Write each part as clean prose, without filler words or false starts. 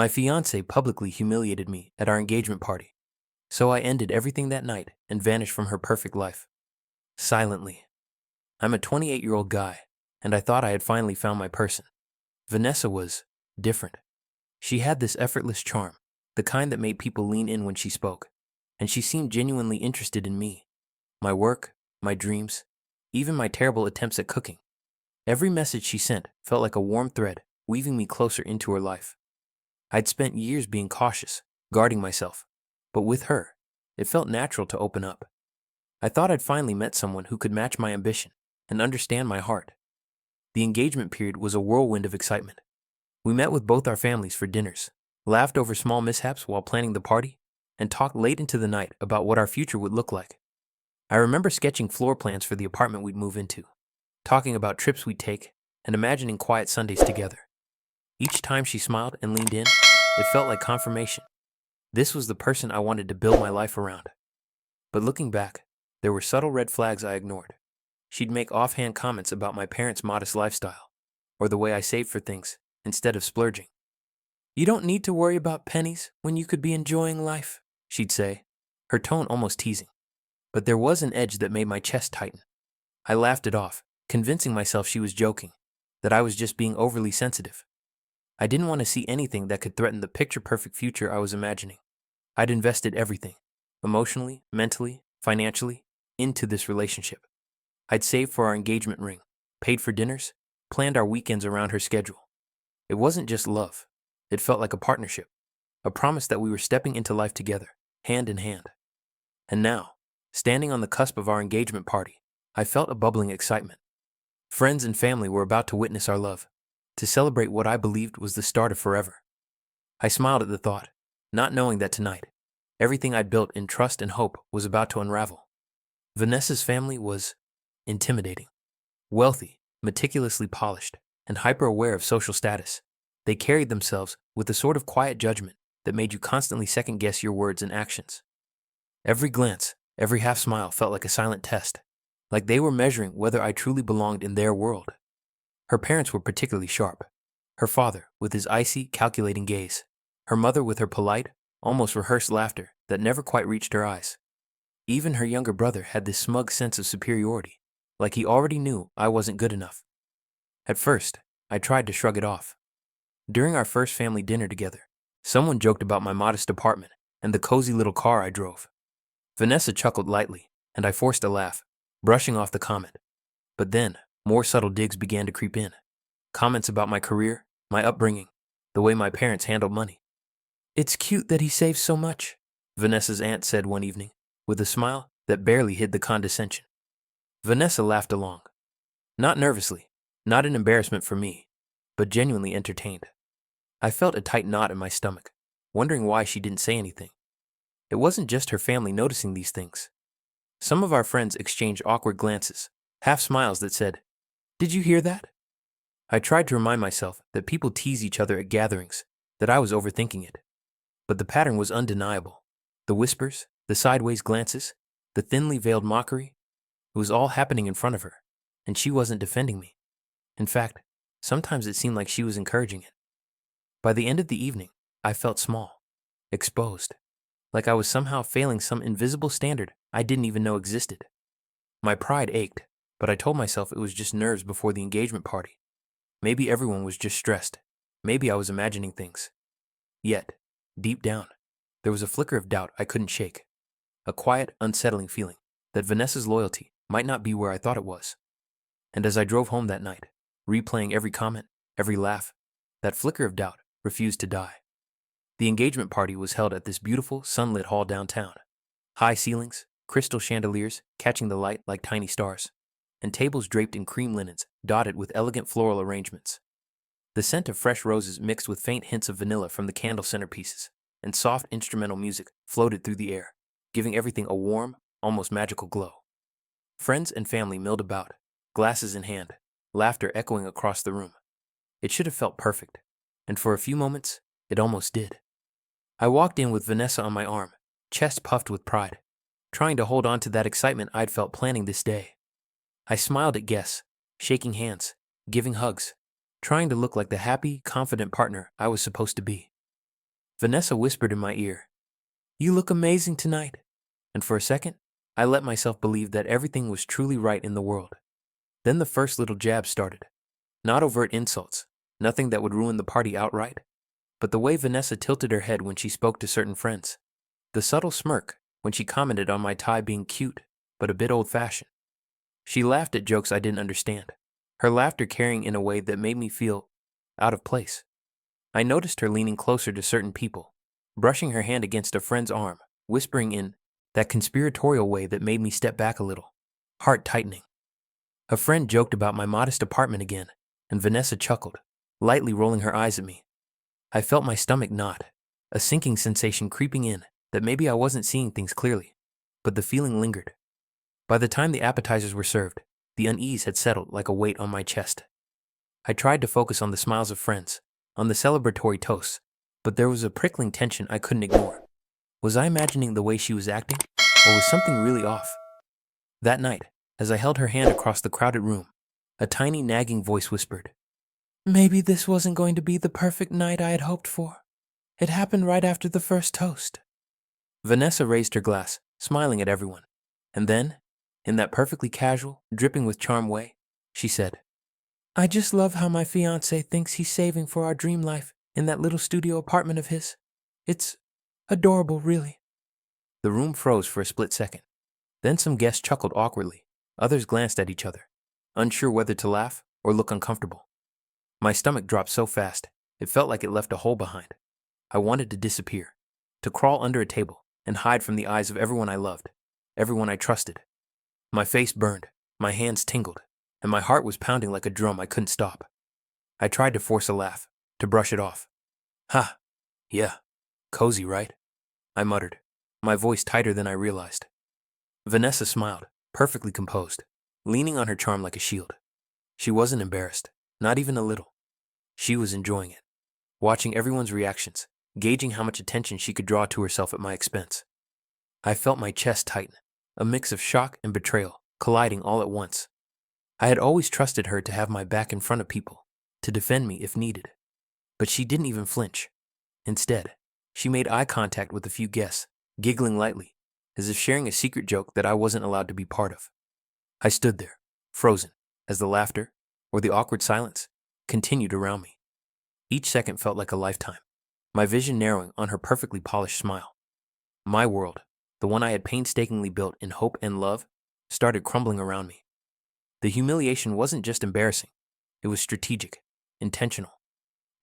My fiancée publicly humiliated me at our engagement party, so I ended everything that night and vanished from her perfect life. Silently. I'm a 28-year-old guy, and I thought I had finally found my person. Vanessa was different. She had this effortless charm, the kind that made people lean in when she spoke, and she seemed genuinely interested in me, my work, my dreams, even my terrible attempts at cooking. Every message she sent felt like a warm thread, weaving me closer into her life. I'd spent years being cautious, guarding myself, but with her, it felt natural to open up. I thought I'd finally met someone who could match my ambition and understand my heart. The engagement period was a whirlwind of excitement. We met with both our families for dinners, laughed over small mishaps while planning the party, and talked late into the night about what our future would look like. I remember sketching floor plans for the apartment we'd move into, talking about trips we'd take, and imagining quiet Sundays together. Each time she smiled and leaned in, it felt like confirmation. This was the person I wanted to build my life around. But looking back, there were subtle red flags I ignored. She'd make offhand comments about my parents' modest lifestyle, or the way I saved for things instead of splurging. "You don't need to worry about pennies when you could be enjoying life," she'd say, her tone almost teasing. But there was an edge that made my chest tighten. I laughed it off, convincing myself she was joking, that I was just being overly sensitive. I didn't want to see anything that could threaten the picture-perfect future I was imagining. I'd invested everything, emotionally, mentally, financially, into this relationship. I'd saved for our engagement ring, paid for dinners, planned our weekends around her schedule. It wasn't just love. It felt like a partnership, a promise that we were stepping into life together, hand in hand. And now, standing on the cusp of our engagement party, I felt a bubbling excitement. Friends and family were about to witness our love, to celebrate what I believed was the start of forever. I smiled at the thought, not knowing that tonight, everything I'd built in trust and hope was about to unravel. Vanessa's family was intimidating. Wealthy, meticulously polished, and hyper-aware of social status, they carried themselves with a sort of quiet judgment that made you constantly second-guess your words and actions. Every glance, every half-smile felt like a silent test, like they were measuring whether I truly belonged in their world. Her parents were particularly sharp. Her father, with his icy, calculating gaze. Her mother with her polite, almost rehearsed laughter that never quite reached her eyes. Even her younger brother had this smug sense of superiority, like he already knew I wasn't good enough. At first, I tried to shrug it off. During our first family dinner together, someone joked about my modest apartment and the cozy little car I drove. Vanessa chuckled lightly, and I forced a laugh, brushing off the comment. But then, more subtle digs began to creep in. Comments about my career, my upbringing, the way my parents handled money. "It's cute that he saves so much," Vanessa's aunt said one evening, with a smile that barely hid the condescension. Vanessa laughed along. Not nervously, not in embarrassment for me, but genuinely entertained. I felt a tight knot in my stomach, wondering why she didn't say anything. It wasn't just her family noticing these things. Some of our friends exchanged awkward glances, half smiles that said, "Did you hear that?" I tried to remind myself that people tease each other at gatherings, that I was overthinking it. But the pattern was undeniable. The whispers, the sideways glances, the thinly veiled mockery, it was all happening in front of her, and she wasn't defending me. In fact, sometimes it seemed like she was encouraging it. By the end of the evening, I felt small, exposed, like I was somehow failing some invisible standard I didn't even know existed. My pride ached, but I told myself it was just nerves before the engagement party. Maybe everyone was just stressed. Maybe I was imagining things. Yet, deep down, there was a flicker of doubt I couldn't shake. A quiet, unsettling feeling that Vanessa's loyalty might not be where I thought it was. And as I drove home that night, replaying every comment, every laugh, that flicker of doubt refused to die. The engagement party was held at this beautiful, sunlit hall downtown. High ceilings, crystal chandeliers catching the light like tiny stars, and tables draped in cream linens dotted with elegant floral arrangements. The scent of fresh roses mixed with faint hints of vanilla from the candle centerpieces, and soft instrumental music floated through the air, giving everything a warm, almost magical glow. Friends and family milled about, glasses in hand, laughter echoing across the room. It should have felt perfect, and for a few moments, it almost did. I walked in with Vanessa on my arm, chest puffed with pride, trying to hold on to that excitement I'd felt planning this day. I smiled at guests, shaking hands, giving hugs, trying to look like the happy, confident partner I was supposed to be. Vanessa whispered in my ear, "You look amazing tonight." And for a second, I let myself believe that everything was truly right in the world. Then the first little jabs started. Not overt insults, nothing that would ruin the party outright, but the way Vanessa tilted her head when she spoke to certain friends. The subtle smirk when she commented on my tie being cute, but a bit old-fashioned. She laughed at jokes I didn't understand, her laughter carrying in a way that made me feel out of place. I noticed her leaning closer to certain people, brushing her hand against a friend's arm, whispering in that conspiratorial way that made me step back a little, heart tightening. A friend joked about my modest apartment again, and Vanessa chuckled, lightly rolling her eyes at me. I felt my stomach knot, a sinking sensation creeping in that maybe I wasn't seeing things clearly, but the feeling lingered. By the time the appetizers were served, the unease had settled like a weight on my chest. I tried to focus on the smiles of friends, on the celebratory toasts, but there was a prickling tension I couldn't ignore. Was I imagining the way she was acting, or was something really off? That night, as I held her hand across the crowded room, a tiny nagging voice whispered, "Maybe this wasn't going to be the perfect night I had hoped for. It happened right after the first toast." Vanessa raised her glass, smiling at everyone, and then, in that perfectly casual, dripping with charm way, she said, "I just love how my fiancé thinks he's saving for our dream life in that little studio apartment of his. It's adorable, really." The room froze for a split second. Then some guests chuckled awkwardly. Others glanced at each other, unsure whether to laugh or look uncomfortable. My stomach dropped so fast, it felt like it left a hole behind. I wanted to disappear, to crawl under a table and hide from the eyes of everyone I loved, everyone I trusted. My face burned, my hands tingled, and my heart was pounding like a drum I couldn't stop. I tried to force a laugh, to brush it off. "Ha, yeah, cozy, right?" I muttered, my voice tighter than I realized. Vanessa smiled, perfectly composed, leaning on her charm like a shield. She wasn't embarrassed, not even a little. She was enjoying it, watching everyone's reactions, gauging how much attention she could draw to herself at my expense. I felt my chest tighten, a mix of shock and betrayal colliding all at once. I had always trusted her to have my back in front of people, to defend me if needed. But she didn't even flinch. Instead, she made eye contact with a few guests, giggling lightly, as if sharing a secret joke that I wasn't allowed to be part of. I stood there, frozen, as the laughter, or the awkward silence, continued around me. Each second felt like a lifetime, my vision narrowing on her perfectly polished smile. My world, the one I had painstakingly built in hope and love, started crumbling around me. The humiliation wasn't just embarrassing, it was strategic, intentional,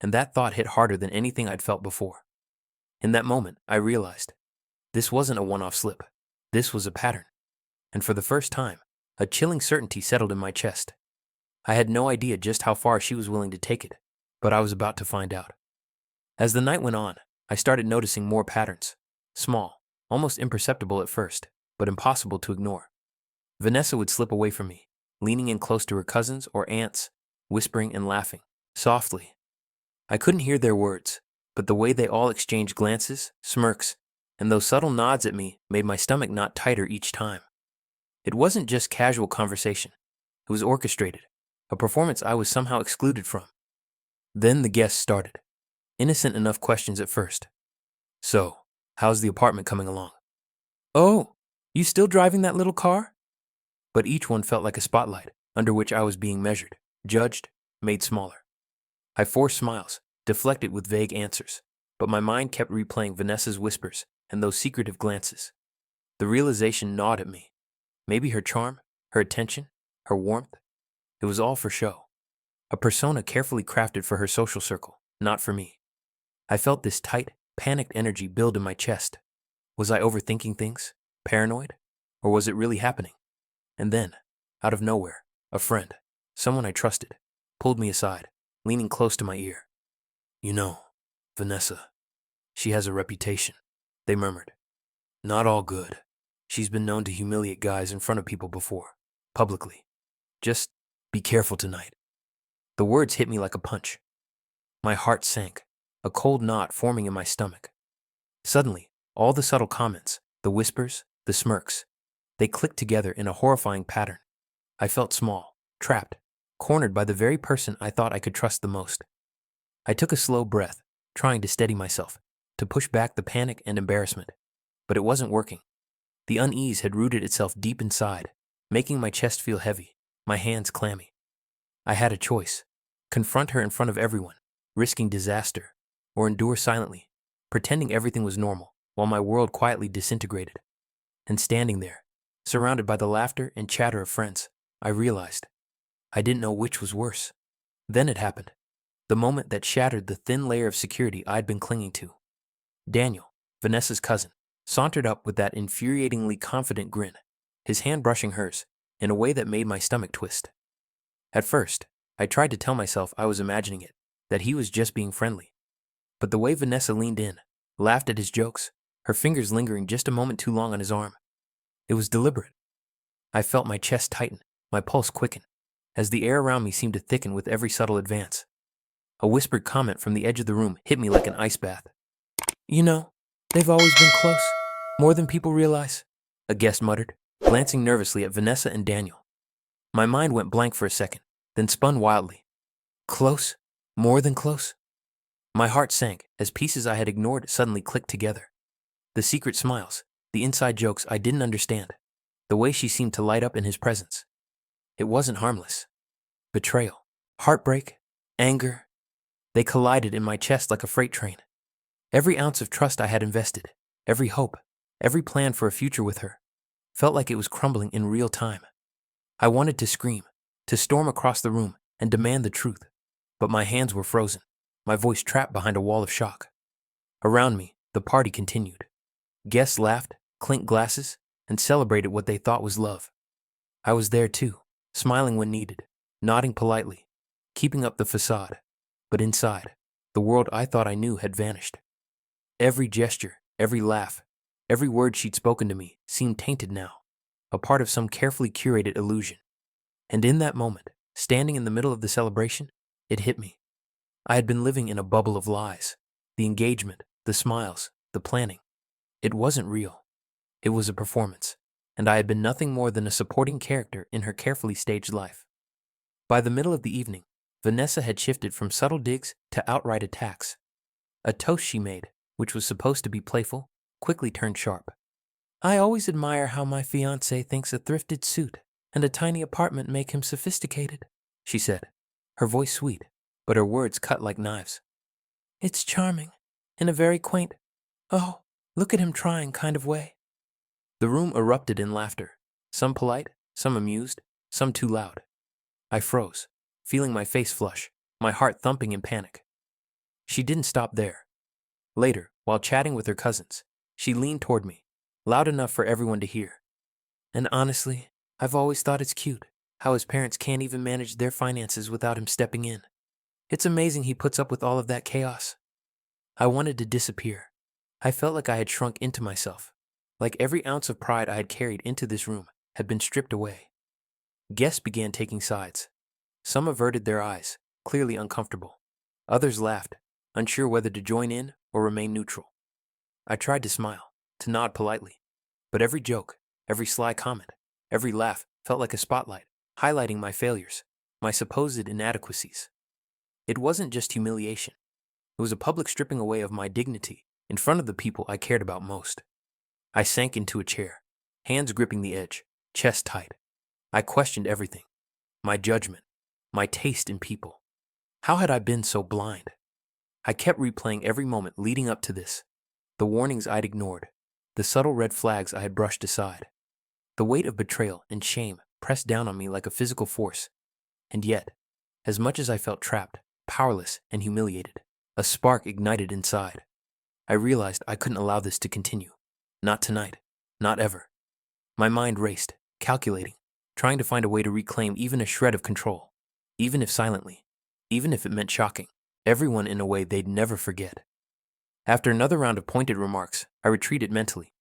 and that thought hit harder than anything I'd felt before. In that moment, I realized, this wasn't a one-off slip, this was a pattern, and for the first time, a chilling certainty settled in my chest. I had no idea just how far she was willing to take it, but I was about to find out. As the night went on, I started noticing more patterns, small, almost imperceptible at first, but impossible to ignore. Vanessa would slip away from me, leaning in close to her cousins or aunts, whispering and laughing, softly. I couldn't hear their words, but the way they all exchanged glances, smirks, and those subtle nods at me made my stomach knot tighter each time. It wasn't just casual conversation. It was orchestrated, a performance I was somehow excluded from. Then the guests started. Innocent enough questions at first. "So, how's the apartment coming along?" "Oh, you still driving that little car?" But each one felt like a spotlight under which I was being measured, judged, made smaller. I forced smiles, deflected with vague answers, but my mind kept replaying Vanessa's whispers and those secretive glances. The realization gnawed at me. Maybe her charm, her attention, her warmth, it was all for show. A persona carefully crafted for her social circle, not for me. I felt this tight, panicked energy build in my chest. Was I overthinking things? Paranoid? Or was it really happening? And then, out of nowhere, a friend, someone I trusted, pulled me aside, leaning close to my ear. "You know, Vanessa, she has a reputation," they murmured. "Not all good. She's been known to humiliate guys in front of people before, publicly. Just be careful tonight." The words hit me like a punch. My heart sank, a cold knot forming in my stomach. Suddenly, all the subtle comments, the whispers, the smirks, they clicked together in a horrifying pattern. I felt small, trapped, cornered by the very person I thought I could trust the most. I took a slow breath, trying to steady myself, to push back the panic and embarrassment, but it wasn't working. The unease had rooted itself deep inside, making my chest feel heavy, my hands clammy. I had a choice: confront her in front of everyone, risking disaster, or endure silently, pretending everything was normal while my world quietly disintegrated. And standing there, surrounded by the laughter and chatter of friends, I realized I didn't know which was worse. Then it happened, the moment that shattered the thin layer of security I'd been clinging to. Daniel, Vanessa's cousin, sauntered up with that infuriatingly confident grin, his hand brushing hers, in a way that made my stomach twist. At first, I tried to tell myself I was imagining it, that he was just being friendly. But the way Vanessa leaned in, laughed at his jokes, her fingers lingering just a moment too long on his arm, it was deliberate. I felt my chest tighten, my pulse quicken, as the air around me seemed to thicken with every subtle advance. A whispered comment from the edge of the room hit me like an ice bath. "You know, they've always been close, more than people realize," a guest muttered, glancing nervously at Vanessa and Daniel. My mind went blank for a second, then spun wildly. Close? More than close? My heart sank as pieces I had ignored suddenly clicked together. The secret smiles, the inside jokes I didn't understand, the way she seemed to light up in his presence. It wasn't harmless. Betrayal, heartbreak, anger, they collided in my chest like a freight train. Every ounce of trust I had invested, every hope, every plan for a future with her, felt like it was crumbling in real time. I wanted to scream, to storm across the room and demand the truth, but my hands were frozen, my voice trapped behind a wall of shock. Around me, the party continued. Guests laughed, clinked glasses, and celebrated what they thought was love. I was there too, smiling when needed, nodding politely, keeping up the facade. But inside, the world I thought I knew had vanished. Every gesture, every laugh, every word she'd spoken to me seemed tainted now, a part of some carefully curated illusion. And in that moment, standing in the middle of the celebration, it hit me. I had been living in a bubble of lies. The engagement, the smiles, the planning. It wasn't real. It was a performance, and I had been nothing more than a supporting character in her carefully staged life. By the middle of the evening, Vanessa had shifted from subtle digs to outright attacks. A toast she made, which was supposed to be playful, quickly turned sharp. "I always admire how my fiancé thinks a thrifted suit and a tiny apartment make him sophisticated," she said, her voice sweet, but her words cut like knives. "It's charming, in a very quaint, oh, look at him trying kind of way." The room erupted in laughter, some polite, some amused, some too loud. I froze, feeling my face flush, my heart thumping in panic. She didn't stop there. Later, while chatting with her cousins, she leaned toward me, loud enough for everyone to hear. "And honestly, I've always thought it's cute how his parents can't even manage their finances without him stepping in. It's amazing he puts up with all of that chaos." I wanted to disappear. I felt like I had shrunk into myself, like every ounce of pride I had carried into this room had been stripped away. Guests began taking sides. Some averted their eyes, clearly uncomfortable. Others laughed, unsure whether to join in or remain neutral. I tried to smile, to nod politely, but every joke, every sly comment, every laugh felt like a spotlight, highlighting my failures, my supposed inadequacies. It wasn't just humiliation. It was a public stripping away of my dignity in front of the people I cared about most. I sank into a chair, hands gripping the edge, chest tight. I questioned everything. My judgment, my taste in people. How had I been so blind? I kept replaying every moment leading up to this. The warnings I'd ignored, the subtle red flags I had brushed aside. The weight of betrayal and shame pressed down on me like a physical force. And yet, as much as I felt trapped, powerless, and humiliated, a spark ignited inside. I realized I couldn't allow this to continue. Not tonight. Not ever. My mind raced, calculating, trying to find a way to reclaim even a shred of control. Even if silently. Even if it meant shocking everyone in a way they'd never forget. After another round of pointed remarks, I retreated mentally.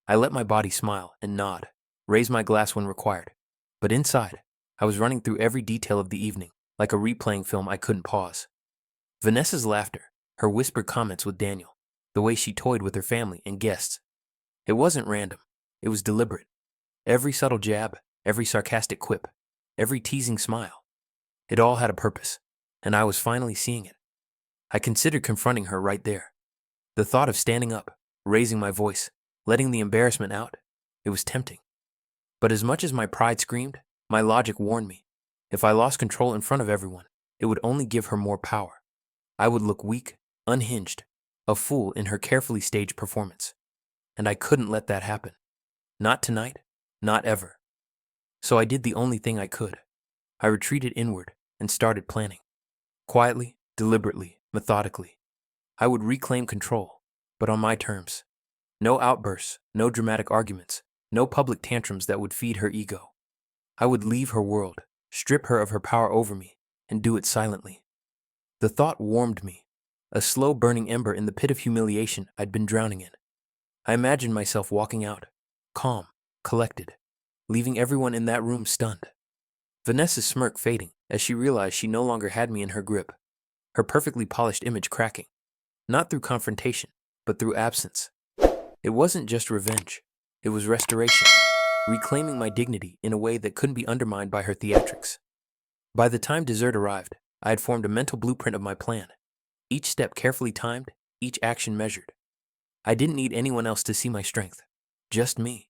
I let my body smile and nod, raise my glass when required. But inside, I was running through every detail of the evening, like a replaying film I couldn't pause. Vanessa's laughter, her whispered comments with Daniel, the way she toyed with her family and guests. It wasn't random. It was deliberate. Every subtle jab, every sarcastic quip, every teasing smile. It all had a purpose, and I was finally seeing it. I considered confronting her right there. The thought of standing up, raising my voice, letting the embarrassment out, it was tempting. But as much as my pride screamed, my logic warned me. If I lost control in front of everyone, it would only give her more power. I would look weak, unhinged, a fool in her carefully staged performance. And I couldn't let that happen. Not tonight, not ever. So I did the only thing I could. I retreated inward and started planning. Quietly, deliberately, methodically. I would reclaim control, but on my terms. No outbursts, no dramatic arguments, no public tantrums that would feed her ego. I would leave her world, strip her of her power over me, and do it silently. The thought warmed me, a slow burning ember in the pit of humiliation I'd been drowning in. I imagined myself walking out, calm, collected, leaving everyone in that room stunned. Vanessa's smirk fading as she realized she no longer had me in her grip, her perfectly polished image cracking, not through confrontation, but through absence. It wasn't just revenge, it was restoration, reclaiming my dignity in a way that couldn't be undermined by her theatrics. By the time dessert arrived, I had formed a mental blueprint of my plan, each step carefully timed, each action measured. I didn't need anyone else to see my strength, just me,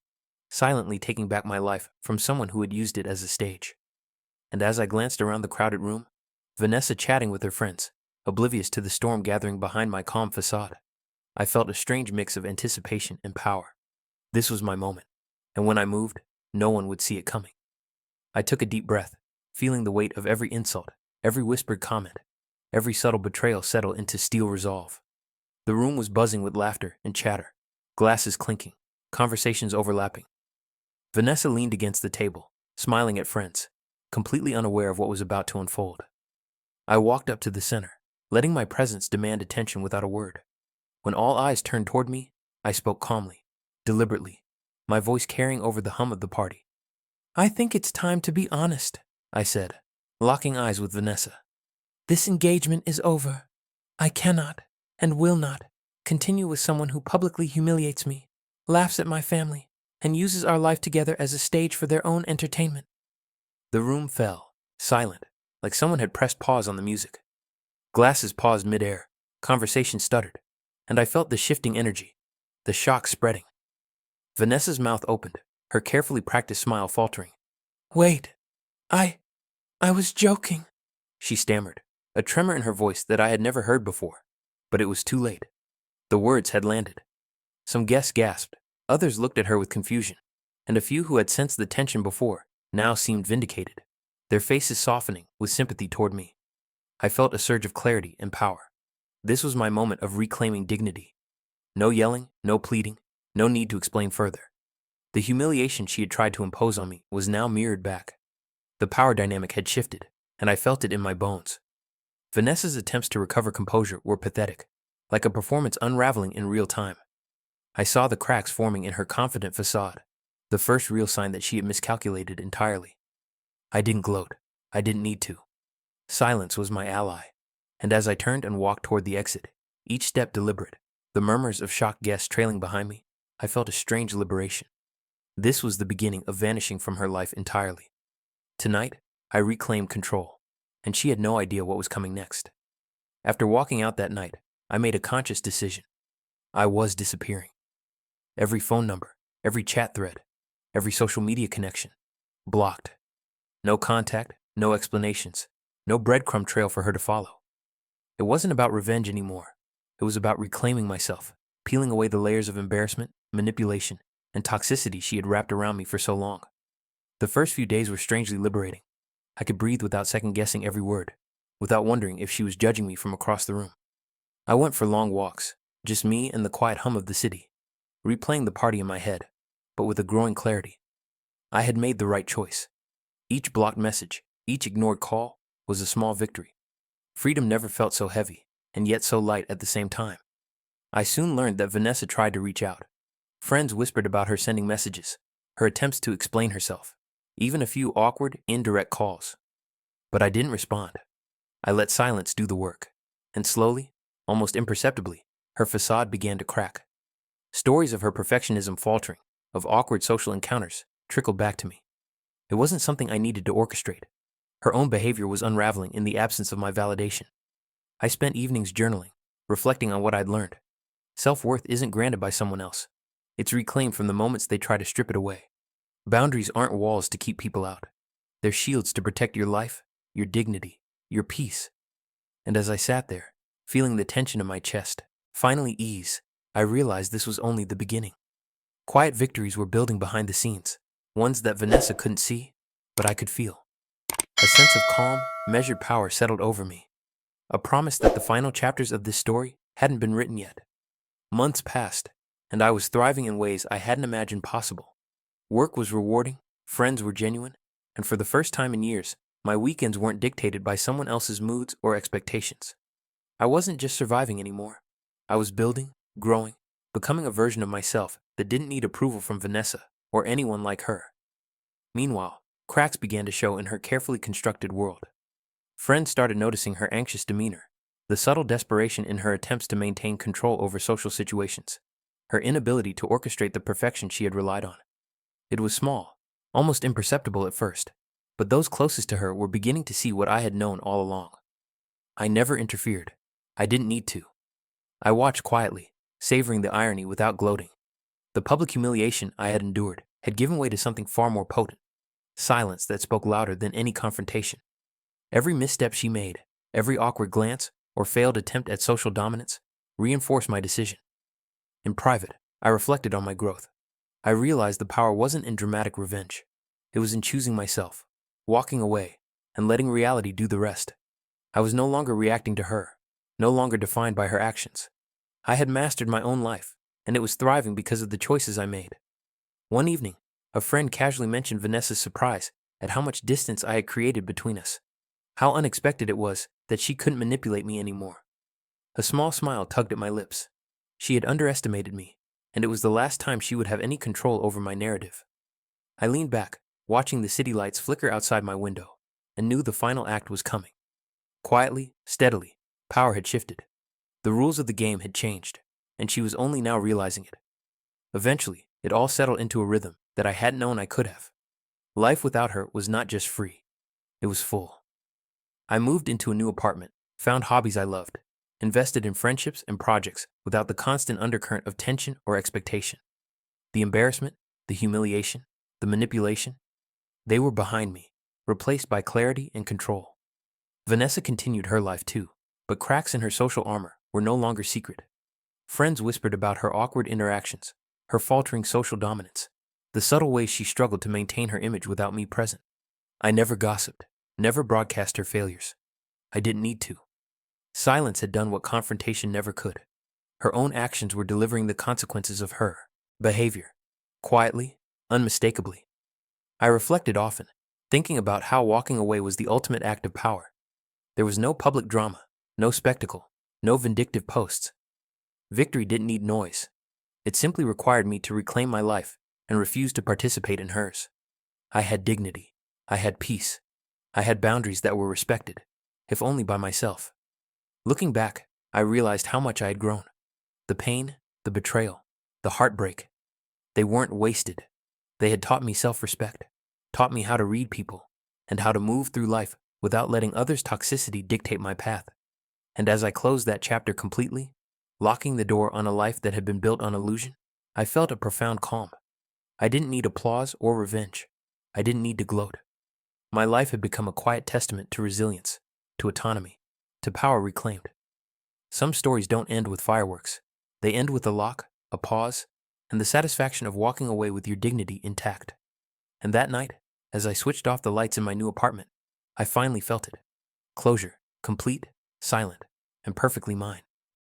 silently taking back my life from someone who had used it as a stage. And as I glanced around the crowded room, Vanessa chatting with her friends, oblivious to the storm gathering behind my calm facade, I felt a strange mix of anticipation and power. This was my moment, and when I moved, no one would see it coming. I took a deep breath, feeling the weight of every insult, every whispered comment, every subtle betrayal settle into steel resolve. The room was buzzing with laughter and chatter, glasses clinking, conversations overlapping. Vanessa leaned against the table, smiling at friends, completely unaware of what was about to unfold. I walked up to the center, letting my presence demand attention without a word. When all eyes turned toward me, I spoke calmly, deliberately, my voice carrying over the hum of the party. "I think it's time to be honest," I said, locking eyes with Vanessa. "This engagement is over. I cannot, and will not, continue with someone who publicly humiliates me, laughs at my family, and uses our life together as a stage for their own entertainment." The room fell, silent, like someone had pressed pause on the music. Glasses paused midair, conversation stuttered, and I felt the shifting energy, the shock spreading. Vanessa's mouth opened, her carefully practiced smile faltering. "Wait, I was joking," she stammered, a tremor in her voice that I had never heard before. But it was too late. The words had landed. Some guests gasped, others looked at her with confusion, and a few who had sensed the tension before now seemed vindicated, their faces softening with sympathy toward me. I felt a surge of clarity and power. This was my moment of reclaiming dignity. No yelling, no pleading, no need to explain further. The humiliation she had tried to impose on me was now mirrored back. The power dynamic had shifted, and I felt it in my bones. Vanessa's attempts to recover composure were pathetic, like a performance unraveling in real time. I saw the cracks forming in her confident facade, the first real sign that she had miscalculated entirely. I didn't gloat. I didn't need to. Silence was my ally, and as I turned and walked toward the exit, each step deliberate, the murmurs of shocked guests trailing behind me, I felt a strange liberation. This was the beginning of vanishing from her life entirely. Tonight, I reclaimed control, and she had no idea what was coming next. After walking out that night, I made a conscious decision. I was disappearing. Every phone number, every chat thread, every social media connection, blocked. No contact, no explanations, no breadcrumb trail for her to follow. It wasn't about revenge anymore. It was about reclaiming myself, peeling away the layers of embarrassment, manipulation, and toxicity she had wrapped around me for so long. The first few days were strangely liberating. I could breathe without second-guessing every word, without wondering if she was judging me from across the room. I went for long walks, just me and the quiet hum of the city, replaying the party in my head, but with a growing clarity. I had made the right choice. Each blocked message, each ignored call, was a small victory. Freedom never felt so heavy, and yet so light at the same time. I soon learned that Vanessa tried to reach out. Friends whispered about her sending messages, her attempts to explain herself, even a few awkward, indirect calls. But I didn't respond. I let silence do the work, and slowly, almost imperceptibly, her facade began to crack. Stories of her perfectionism faltering, of awkward social encounters, trickled back to me. It wasn't something I needed to orchestrate. Her own behavior was unraveling in the absence of my validation. I spent evenings journaling, reflecting on what I'd learned. Self-worth isn't granted by someone else. It's reclaimed from the moments they try to strip it away. Boundaries aren't walls to keep people out. They're shields to protect your life, your dignity, your peace. And as I sat there, feeling the tension in my chest finally ease, I realized this was only the beginning. Quiet victories were building behind the scenes, ones that Vanessa couldn't see, but I could feel. A sense of calm, measured power settled over me. A promise that the final chapters of this story hadn't been written yet. Months passed, and I was thriving in ways I hadn't imagined possible. Work was rewarding, friends were genuine, and for the first time in years, my weekends weren't dictated by someone else's moods or expectations. I wasn't just surviving anymore. I was building, growing, becoming a version of myself that didn't need approval from Vanessa or anyone like her. Meanwhile, cracks began to show in her carefully constructed world. Friends started noticing her anxious demeanor, the subtle desperation in her attempts to maintain control over social situations, her inability to orchestrate the perfection she had relied on. It was small, almost imperceptible at first, but those closest to her were beginning to see what I had known all along. I never interfered. I didn't need to. I watched quietly, savoring the irony without gloating. The public humiliation I had endured had given way to something far more potent, silence that spoke louder than any confrontation. Every misstep she made, every awkward glance or failed attempt at social dominance, reinforced my decision. In private, I reflected on my growth. I realized the power wasn't in dramatic revenge. It was in choosing myself, walking away, and letting reality do the rest. I was no longer reacting to her, no longer defined by her actions. I had mastered my own life, and it was thriving because of the choices I made. One evening, a friend casually mentioned Vanessa's surprise at how much distance I had created between us. How unexpected it was that she couldn't manipulate me anymore. A small smile tugged at my lips. She had underestimated me, and it was the last time she would have any control over my narrative. I leaned back, watching the city lights flicker outside my window, and knew the final act was coming. Quietly, steadily, power had shifted. The rules of the game had changed, and she was only now realizing it. Eventually, it all settled into a rhythm that I hadn't known I could have. Life without her was not just free, it was full. I moved into a new apartment, found hobbies I loved, invested in friendships and projects without the constant undercurrent of tension or expectation. The embarrassment, the humiliation, the manipulation, they were behind me, replaced by clarity and control. Vanessa continued her life too, but cracks in her social armor were no longer secret. Friends whispered about her awkward interactions, her faltering social dominance, the subtle ways she struggled to maintain her image without me present. I never gossiped, never broadcast her failures. I didn't need to. Silence had done what confrontation never could. Her own actions were delivering the consequences of her behavior, quietly, unmistakably. I reflected often, thinking about how walking away was the ultimate act of power. There was no public drama, no spectacle, no vindictive posts. Victory didn't need noise. It simply required me to reclaim my life and refuse to participate in hers. I had dignity. I had peace. I had boundaries that were respected, if only by myself. Looking back, I realized how much I had grown. The pain, the betrayal, the heartbreak, they weren't wasted. They had taught me self-respect, taught me how to read people, and how to move through life without letting others' toxicity dictate my path. And as I closed that chapter completely, locking the door on a life that had been built on illusion, I felt a profound calm. I didn't need applause or revenge. I didn't need to gloat. My life had become a quiet testament to resilience, to autonomy, to power reclaimed. Some stories don't end with fireworks. They end with a lock, a pause, and the satisfaction of walking away with your dignity intact. And that night, as I switched off the lights in my new apartment, I finally felt it. Closure, complete, silent, and perfectly mine.